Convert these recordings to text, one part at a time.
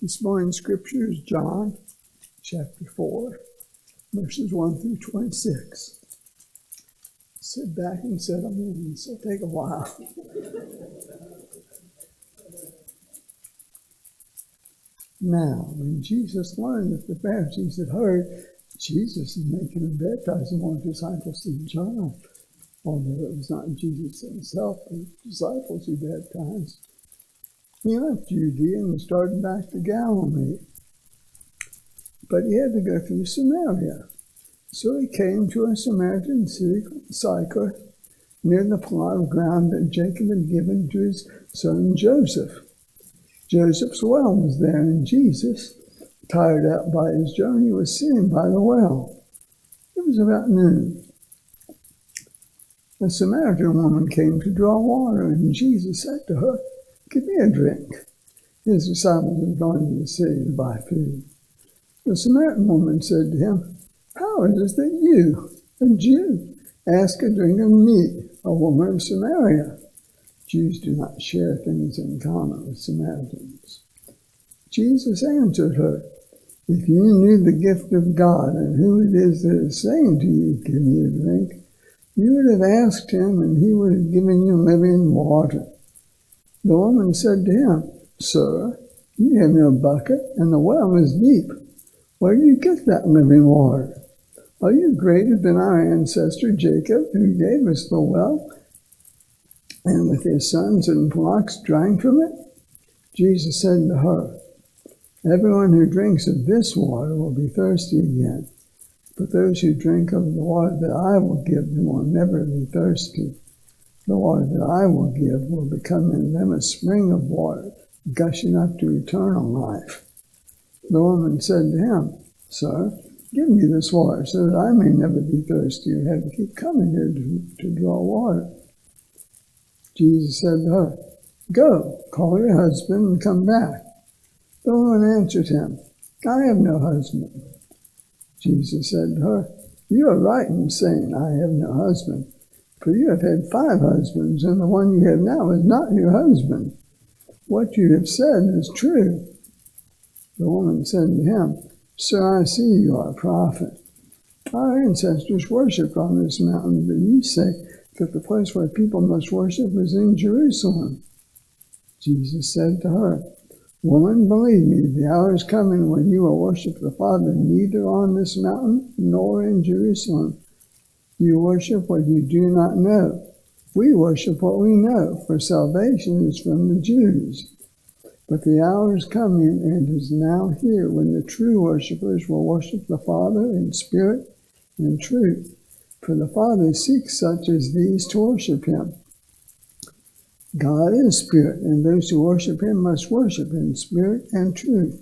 This morning's scripture is John chapter 4, verses 1 through 26. Sit back and settle in. This will take a while. Now, when Jesus learned that the Pharisees had heard Jesus is making and baptizing more disciples than John, although it was not Jesus himself, but his disciples who baptized, he left Judea and started back to Galilee. But he had to go through Samaria. So he came to a Samaritan city called Sychar, near the plot of ground that Jacob had given to his son Joseph. Joseph's well was there, and Jesus, tired out by his journey, was sitting by the well. It was about noon. A Samaritan woman came to draw water, and Jesus said to her, "Give me a drink." His disciples had gone to the city to buy food. The Samaritan woman said to him, "How is it that you, a Jew, ask a drink of me, a woman of Samaria?" Jews do not share things in common with Samaritans. Jesus answered her, "If you knew the gift of God and who it is that is saying to you, 'Give me a drink,' you would have asked him, and he would have given you living water." The woman said to him, "Sir, you have no bucket, and the well is deep. Where do you get that living water? Are you greater than our ancestor Jacob, who gave us the well, and with his sons and flocks drank from it?" Jesus said to her, "Everyone who drinks of this water will be thirsty again. But those who drink of the water that I will give them will never be thirsty. The water that I will give will become in them a spring of water, gushing up to eternal life." The woman said to him, "Sir, give me this water so that I may never be thirsty or have to keep coming here to draw water." Jesus said to her, "Go, call your husband and come back." The woman answered him, "I have no husband." Jesus said to her, "You are right in saying, 'I have no husband,' for you have had 5 husbands, and the one you have now is not your husband. What you have said is true." The woman said to him, "Sir, I see you are a prophet. Our ancestors worshipped on this mountain, but you say that the place where people must worship is in Jerusalem." Jesus said to her, "Woman, believe me, the hour is coming when you will worship the Father neither on this mountain nor in Jerusalem. You worship what you do not know. We worship what we know, for salvation is from the Jews. But the hour is coming and is now here when the true worshipers will worship the Father in spirit and truth. For the Father seeks such as these to worship him. God is spirit, and those who worship him must worship in spirit and truth."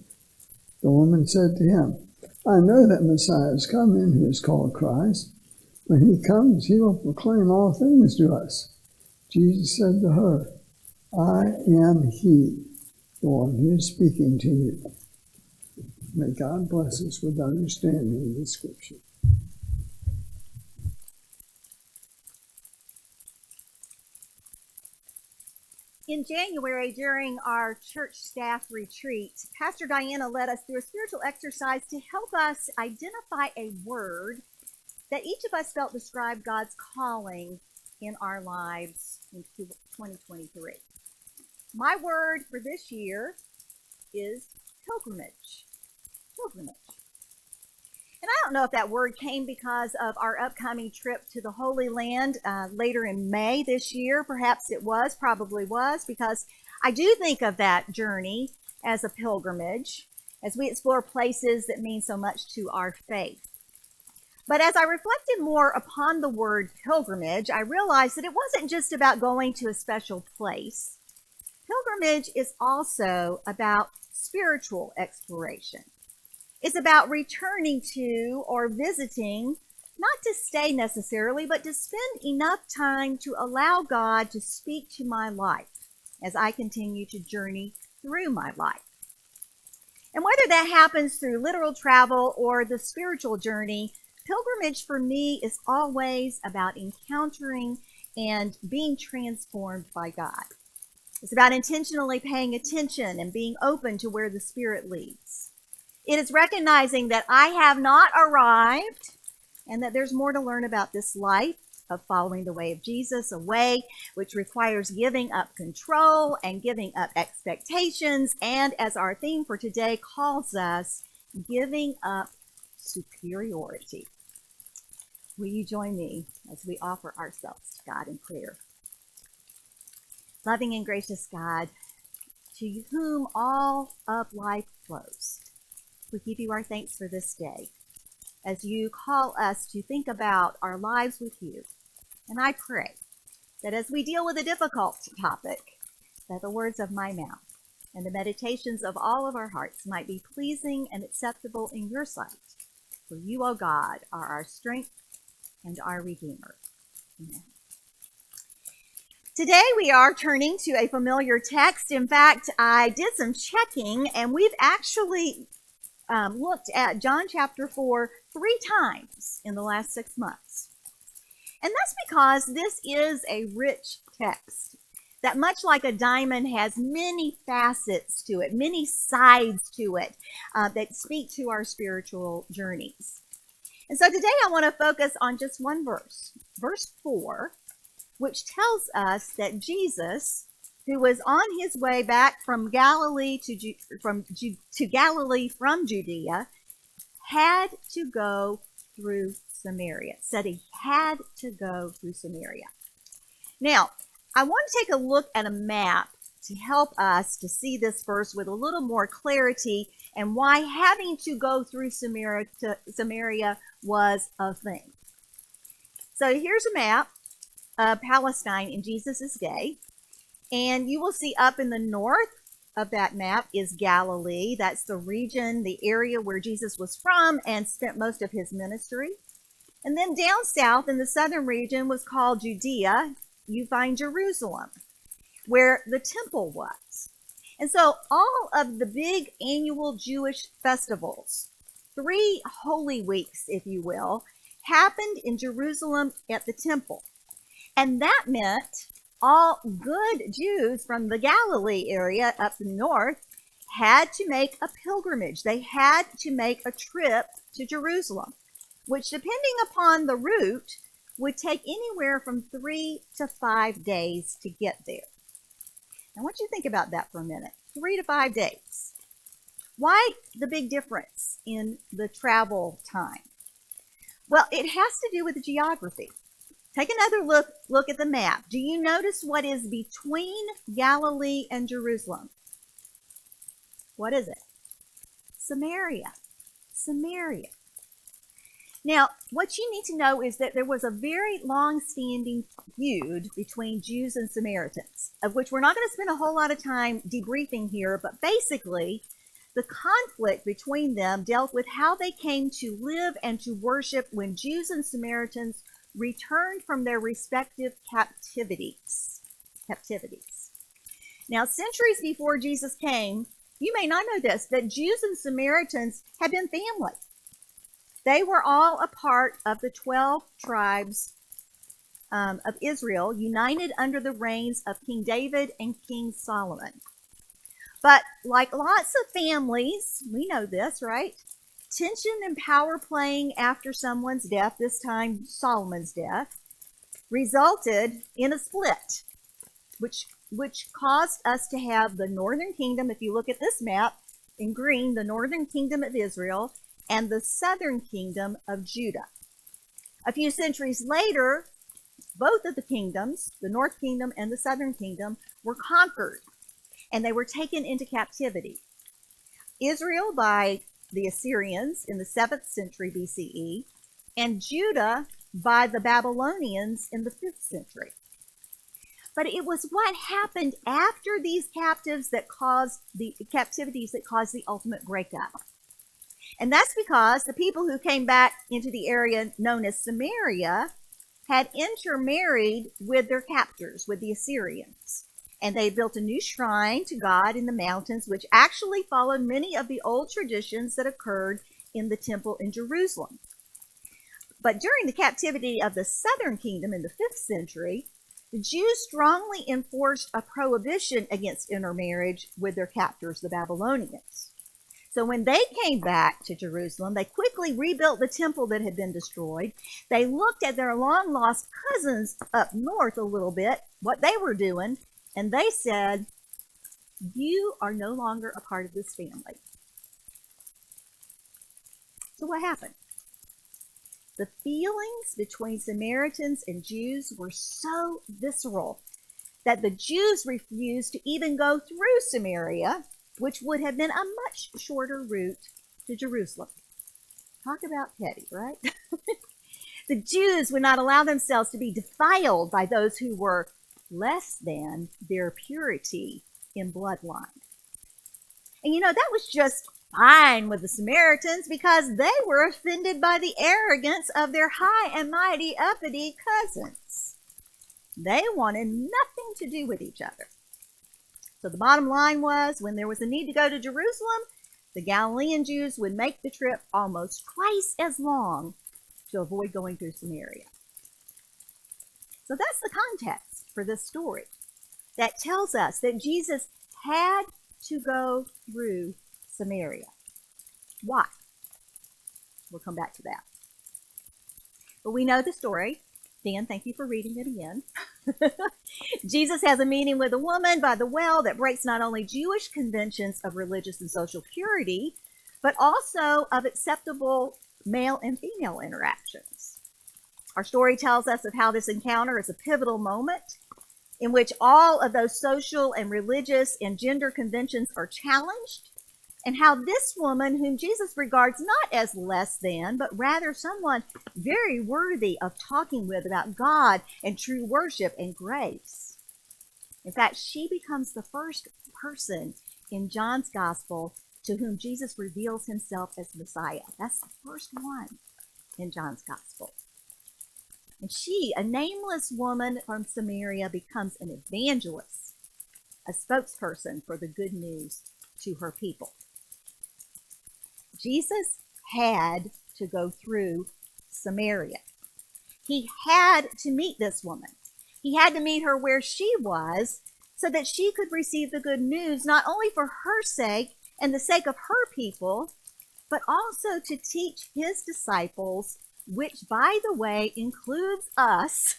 The woman said to him, "I know that Messiah is coming, who is called Christ. When he comes, he will proclaim all things to us." Jesus said to her, "I am he, the one who is speaking to you." May God bless us with understanding of the scripture. In January, during our church staff retreat, Pastor Diana led us through a spiritual exercise to help us identify a word that each of us felt described God's calling in our lives in 2023. My word for this year is pilgrimage. Pilgrimage. And I don't know if that word came because of our upcoming trip to the Holy Land later in May this year. Perhaps it was, probably was, because I do think of that journey as a pilgrimage as we explore places that mean so much to our faith. But as I reflected more upon the word pilgrimage, I realized that it wasn't just about going to a special place. Pilgrimage is also about spiritual exploration. It's about returning to or visiting, not to stay necessarily, but to spend enough time to allow God to speak to my life as I continue to journey through my life. And whether that happens through literal travel or the spiritual journey, pilgrimage for me is always about encountering and being transformed by God. It's about intentionally paying attention and being open to where the Spirit leads. It is recognizing that I have not arrived and that there's more to learn about this life of following the way of Jesus, a way which requires giving up control and giving up expectations, and as our theme for today calls us, giving up superiority. Will you join me as we offer ourselves to God in prayer? Loving and gracious God, to whom all of life flows, we give you our thanks for this day as you call us to think about our lives with you. And I pray that as we deal with a difficult topic, that the words of my mouth and the meditations of all of our hearts might be pleasing and acceptable in your sight. For you, O God, are our strength and our Redeemer. Amen. Today we are turning to a familiar text. In fact, I did some checking, and we've actually looked at John chapter 4 3 times in the last 6 months. And that's because this is a rich text that, much like a diamond, has many facets to it, many sides to it that speak to our spiritual journeys. And so today I want to focus on just one verse, verse 4, which tells us that Jesus, who was on his way back from Galilee to Galilee from Judea, had to go through Samaria. Said he had to go through Samaria. Now, I want to take a look at a map to help us to see this verse with a little more clarity and why having to go through Samaria was a thing. So here's a map of Palestine in Jesus' day, and you will see up in the north of that map is Galilee. That's the region, the area where Jesus was from and spent most of his ministry. And then down south in the southern region was called Judea. You find Jerusalem, where the temple was. And so all of the big annual Jewish festivals, 3 holy weeks, if you will, happened in Jerusalem at the temple. And that meant all good Jews from the Galilee area up north had to make a pilgrimage. They had to make a trip to Jerusalem, which, depending upon the route, would take anywhere from 3 to 5 days to get there. Now, I want you to think about that for a minute. 3 to 5 days. Why the big difference in the travel time? Well, it has to do with the geography. Take another look at the map. Do you notice what is between Galilee and Jerusalem? What is it? Samaria. Samaria. Now, what you need to know is that there was a very long-standing feud between Jews and Samaritans, of which we're not going to spend a whole lot of time debriefing here, but basically, the conflict between them dealt with how they came to live and to worship when Jews and Samaritans returned from their respective captivities. Now, centuries before Jesus came, you may not know this, that Jews and Samaritans had been family. They were all a part of the 12 tribes of Israel, united under the reigns of King David and King Solomon. But like lots of families, we know this, right? Tension and power playing after someone's death, this time Solomon's death, resulted in a split, which caused us to have the northern kingdom, if you look at this map in green, the northern kingdom of Israel, and the southern kingdom of Judah. A few centuries later, both of the kingdoms, the north kingdom and the southern kingdom, were conquered, and they were taken into captivity. Israel by the Assyrians in the 7th century BCE, and Judah by the Babylonians in the 5th century. But it was what happened after these captivities that caused the ultimate breakup. And that's because the people who came back into the area known as Samaria had intermarried with their captors, with the Assyrians. And they built a new shrine to God in the mountains, which actually followed many of the old traditions that occurred in the temple in Jerusalem. But during the captivity of the southern kingdom in the 5th century, The Jews strongly enforced a prohibition against intermarriage with their captors, the Babylonians. So when they came back to Jerusalem, they quickly rebuilt the temple that had been destroyed. They looked at their long-lost cousins up north a little bit, what they were doing, and they said, "You are no longer a part of this family." So what happened? The feelings between Samaritans and Jews were so visceral that the Jews refused to even go through Samaria, which would have been a much shorter route to Jerusalem. Talk about petty, right? The Jews would not allow themselves to be defiled by those who were less than their purity in bloodline. And that was just fine with the Samaritans because they were offended by the arrogance of their high and mighty uppity cousins. They wanted nothing to do with each other. So the bottom line was, when there was a need to go to Jerusalem, the Galilean Jews would make the trip almost twice as long to avoid going through Samaria. So that's the context for this story that tells us that Jesus had to go through Samaria. Why? We'll come back to that. But we know the story. Dan, thank you for reading it again. Jesus has a meeting with a woman by the well that breaks not only Jewish conventions of religious and social purity, but also of acceptable male and female interactions. Our story tells us of how this encounter is a pivotal moment in which all of those social and religious and gender conventions are challenged, and how this woman, whom Jesus regards not as less than, but rather someone very worthy of talking with about God and true worship and grace. In fact, she becomes the first person in John's gospel to whom Jesus reveals himself as Messiah. That's the first one in John's gospel. And she, a nameless woman from Samaria, becomes an evangelist, a spokesperson for the good news to her people. Jesus had to go through Samaria. He had to meet this woman. He had to meet her where she was so that she could receive the good news, not only for her sake and the sake of her people, but also to teach his disciples, which, by the way, includes us,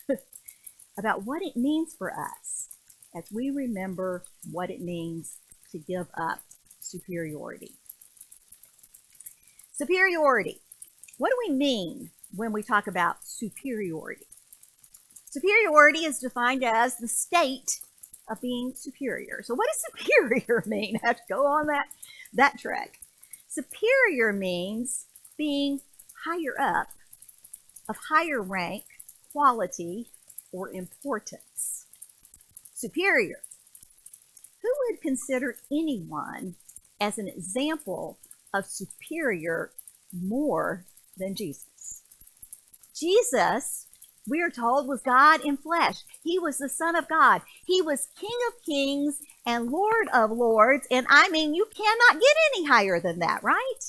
about what it means for us as we remember what it means to give up superiority. Superiority. What do we mean when we talk about superiority? Superiority is defined as the state of being superior. So what does superior mean? I have to go on that track. Superior means being higher up, of higher rank, quality, or importance. Superior. Who would consider anyone as an example of superior more than Jesus? Jesus, we are told, was God in flesh. He was the Son of God. He was King of Kings and Lord of Lords. And I mean, you cannot get any higher than that, right?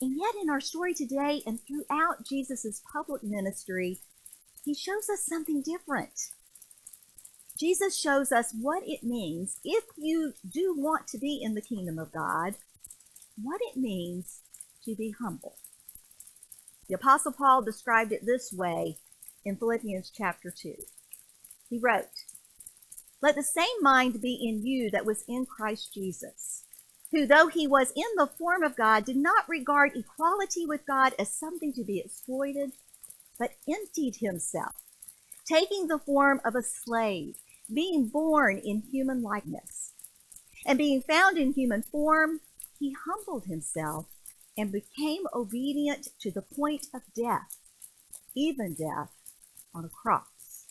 And yet in our story today and throughout Jesus' public ministry, he shows us something different. Jesus shows us what it means, if you do want to be in the kingdom of God, what it means to be humble. The Apostle Paul described it this way in Philippians chapter 2. He wrote, "Let the same mind be in you that was in Christ Jesus, who, though he was in the form of God, did not regard equality with God as something to be exploited, but emptied himself, taking the form of a slave, being born in human likeness. And being found in human form, he humbled himself and became obedient to the point of death, even death on a cross."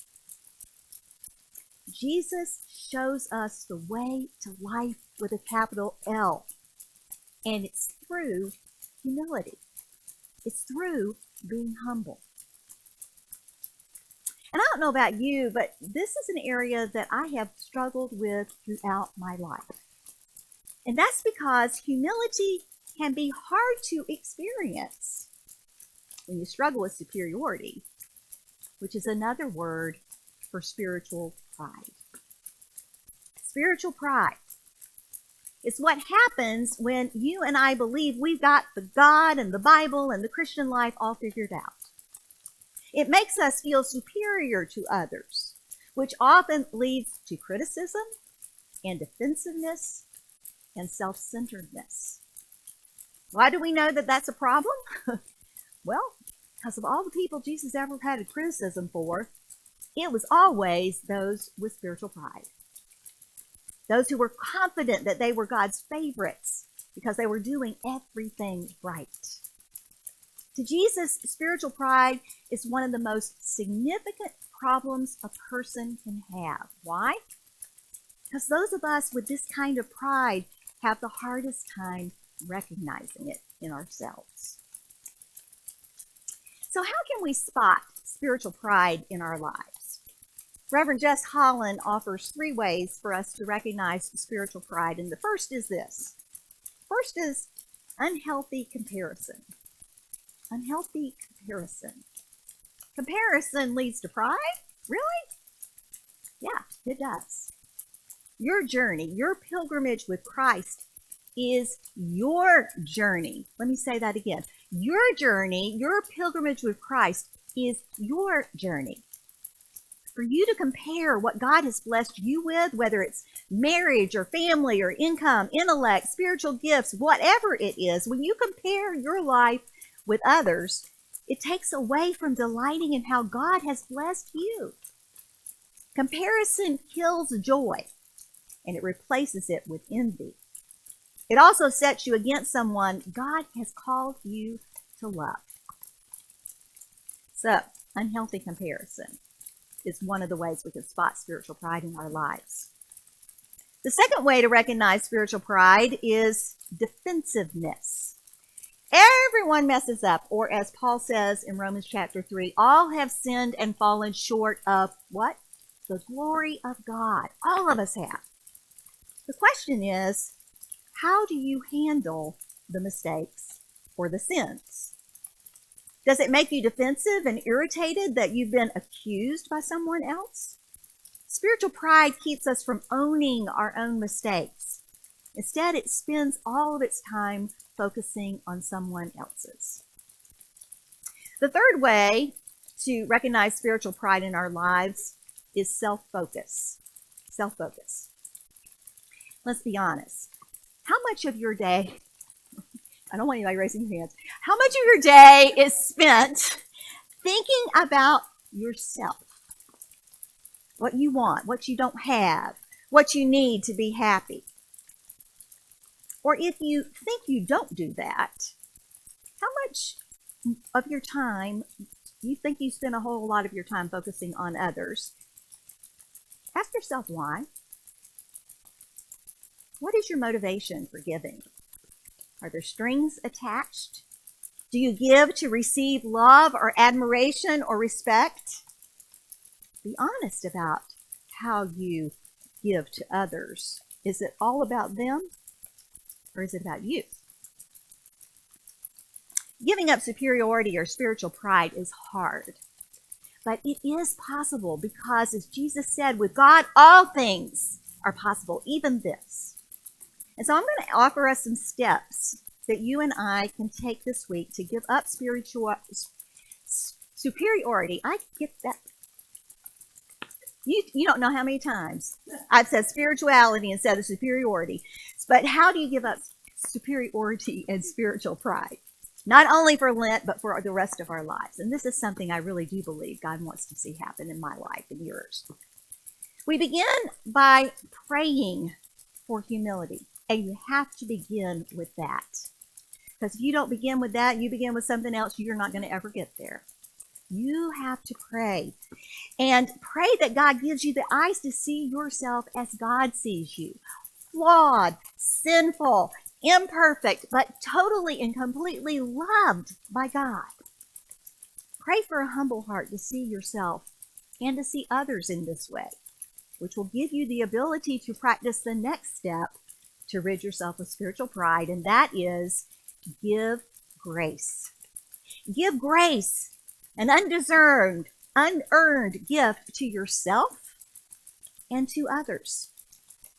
Jesus shows us the way to life with a capital L, and it's through humility. It's through being humble. And I don't know about you, but this is an area that I have struggled with throughout my life. And that's because humility can be hard to experience when you struggle with superiority, which is another word for spiritual pride. Spiritual pride. It's what happens when you and I believe we've got the God and the Bible and the Christian life all figured out. It makes us feel superior to others, which often leads to criticism and defensiveness and self-centeredness. Why do we know that that's a problem? Well, because of all the people Jesus ever had a criticism for, it was always those with spiritual pride. Those who were confident that they were God's favorites because they were doing everything right. To Jesus, spiritual pride is one of the most significant problems a person can have. Why? Because those of us with this kind of pride have the hardest time recognizing it in ourselves. So how can we spot spiritual pride in our lives? Reverend Jess Holland offers 3 ways for us to recognize spiritual pride, and the first is this. First is unhealthy comparison. Unhealthy comparison. Comparison leads to pride? Really? Yeah, it does. Your journey, your pilgrimage with Christ is your journey. Let me say that again. Your journey, your pilgrimage with Christ is your journey. For you to compare what God has blessed you with, whether it's marriage or family or income, intellect, spiritual gifts, whatever it is, when you compare your life with others, it takes away from delighting in how God has blessed you. Comparison kills joy, and it replaces it with envy. It also sets you against someone God has called you to love. So, unhealthy comparison is one of the ways we can spot spiritual pride in our lives. The second way to recognize spiritual pride is defensiveness. Everyone messes up, or as Paul says in Romans chapter 3, all have sinned and fallen short of what? The glory of God. All of us have. The question is, how do you handle the mistakes or the sins? Does it make you defensive and irritated that you've been accused by someone else? Spiritual pride keeps us from owning our own mistakes. Instead, it spends all of its time focusing on someone else's. The third way to recognize spiritual pride in our lives is self-focus. Self-focus. Let's be honest. How much of your day, I don't want anybody raising their hands, how much of your day is spent thinking about yourself? What you want, what you don't have, what you need to be happy. Or if you think you don't do that, how much of your time, you think you spend a whole lot of your time focusing on others? Ask yourself why. What is your motivation for giving? Are there strings attached? Do you give to receive love or admiration or respect? Be honest about how you give to others. Is it all about them, or is it about you? Giving up superiority or spiritual pride is hard, but it is possible because, as Jesus said, with God, all things are possible, even this. And so I'm going to offer us some steps that you and I can take this week to give up superiority. I get that. You don't know how many times I've said spirituality instead of superiority. But how do you give up superiority and spiritual pride? Not only for Lent, but for the rest of our lives. And this is something I really do believe God wants to see happen in my life and yours. We begin by praying for humility. And you have to begin with that. Because if you don't begin with that, you begin with something else, you're not going to ever get there. You have to pray. And pray that God gives you the eyes to see yourself as God sees you. Flawed, sinful, imperfect, but totally and completely loved by God. Pray for a humble heart to see yourself and to see others in this way, which will give you the ability to practice the next step to rid yourself of spiritual pride, and that is give grace. Give grace, an undeserved, unearned gift to yourself and to others.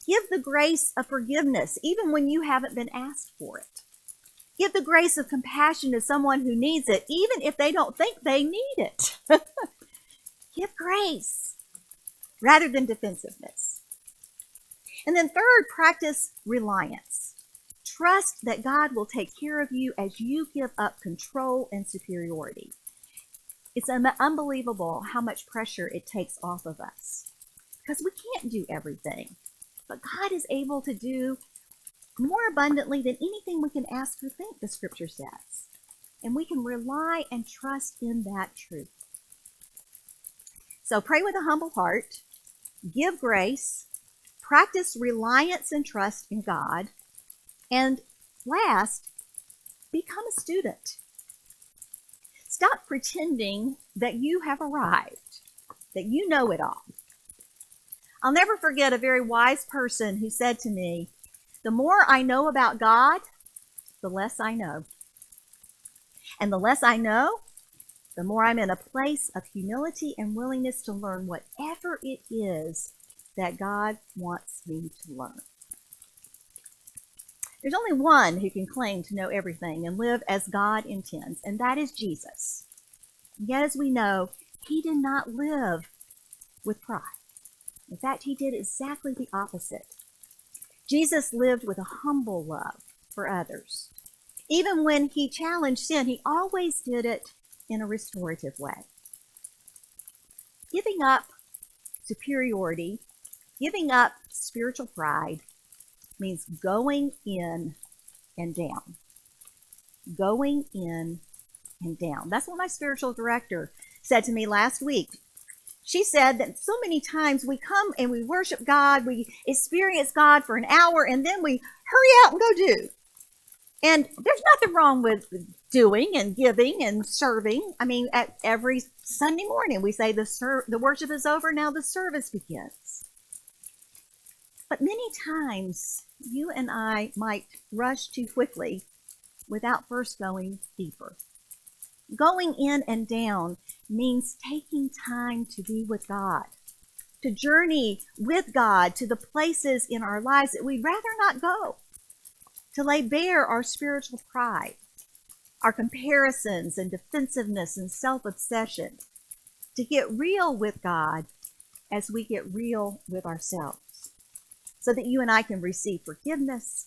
Give the grace of forgiveness even when you haven't been asked for it. Give the grace of compassion to someone who needs it, even if they don't think they need it. Give grace rather than defensiveness. And then third, practice reliance. Trust that God will take care of you as you give up control and superiority. It's unbelievable how much pressure it takes off of us because we can't do everything. But God is able to do more abundantly than anything we can ask or think, the scripture says. And we can rely and trust in that truth. So pray with a humble heart, give grace, practice reliance and trust in God, and last, become a student. Stop pretending that you have arrived, that you know it all. I'll never forget a very wise person who said to me, the more I know about God, the less I know. And the less I know, the more I'm in a place of humility and willingness to learn whatever it is that God wants me to learn. There's only one who can claim to know everything and live as God intends, and that is Jesus. Yet, as we know, he did not live with pride. In fact, he did exactly the opposite. Jesus lived with a humble love for others. Even when he challenged sin, he always did it in a restorative way. Giving up superiority, giving up spiritual pride, means going in and down. Going in and down. That's what my spiritual director said to me last week. She said that so many times we come and we worship God, we experience God for an hour, and then we hurry out and go do. And there's nothing wrong with doing and giving and serving. I mean, at every Sunday morning we say the worship is over, now the service begins. But many times you and I might rush too quickly without first going deeper. Going in and down means taking time to be with God, to journey with God to the places in our lives that we'd rather not go, to lay bare our spiritual pride, our comparisons and defensiveness and self-obsession, to get real with God as we get real with ourselves, so that you and I can receive forgiveness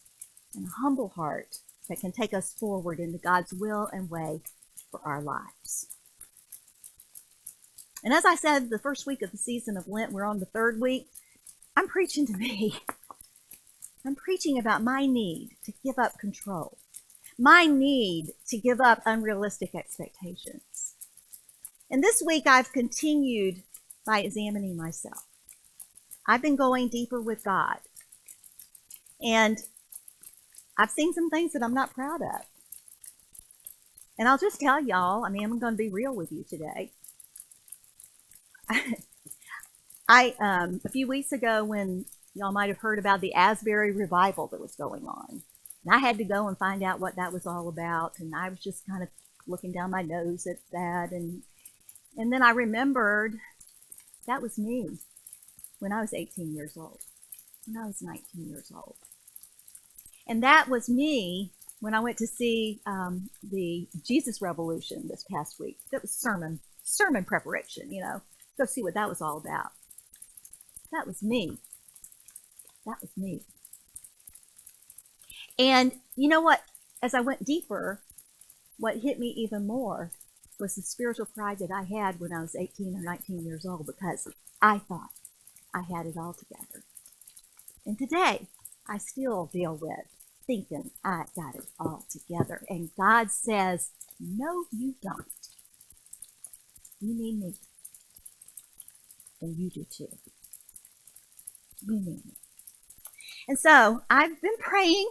and a humble heart that can take us forward into God's will and way for our lives. And as I said, the first week of the season of Lent, we're on the third week. I'm preaching to me. I'm preaching about my need to give up control, my need to give up unrealistic expectations. And this week I've continued by examining myself. I've been going deeper with God. And I've seen some things that I'm not proud of. And I'll just tell y'all, I'm going to be real with you today. A few weeks ago, when y'all might have heard about the Asbury revival that was going on, and I had to go and find out what that was all about, and I was just kind of looking down my nose at that, and then I remembered that was me when I was 18 years old, when I was 19 years old. And that was me when I went to see the Jesus Revolution this past week. That was sermon preparation, go see what that was all about. That was me. That was me. And you know what? As I went deeper, what hit me even more was the spiritual pride that I had when I was 18 or 19 years old, because I thought I had it all together. And today, I still deal with thinking I got it all together. And God says, no, you don't. You need me. And you do too. You need me. And so I've been praying,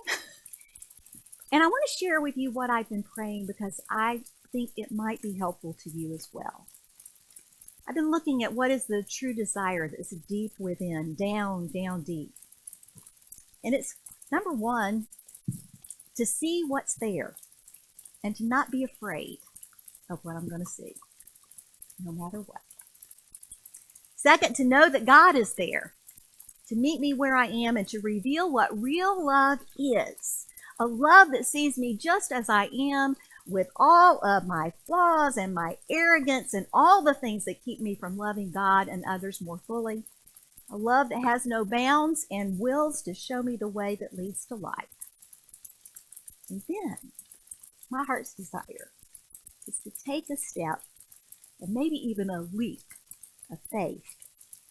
and I want to share with you what I've been praying, because I think it might be helpful to you as well. I've been looking at what is the true desire that's deep within, down deep. And it's, number one, to see what's there and to not be afraid of what I'm going to see, no matter what. Second, to know that God is there to meet me where I am and to reveal what real love is. A love that sees me just as I am, with all of my flaws and my arrogance and all the things that keep me from loving God and others more fully. A love that has no bounds and wills to show me the way that leads to life. And then, my heart's desire is to take a step, and maybe even a leap of faith,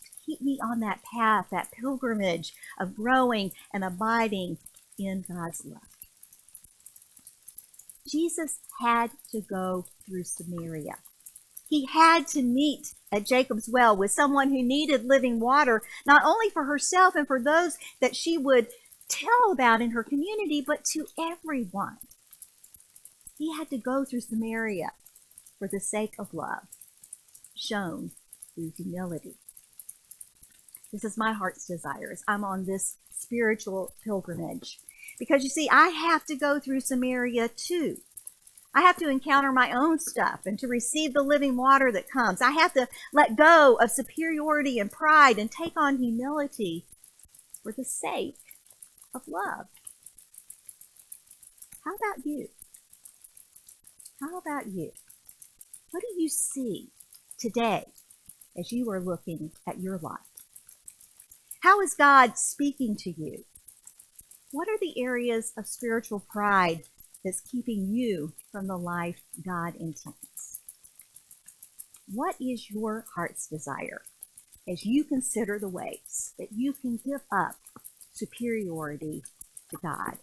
to keep me on that path, that pilgrimage of growing and abiding in God's love. Jesus had to go through Samaria. He had to meet at Jacob's well with someone who needed living water, not only for herself and for those that she would tell about in her community, but to everyone. He had to go through Samaria for the sake of love, shown through humility. This is my heart's desire as I'm on this spiritual pilgrimage. Because you see, I have to go through Samaria too. I have to encounter my own stuff and to receive the living water that comes. I have to let go of superiority and pride and take on humility for the sake of love. How about you? How about you? What do you see today as you are looking at your life? How is God speaking to you? What are the areas of spiritual pride that's keeping you from the life God intends? What is your heart's desire as you consider the ways that you can give up superiority to God?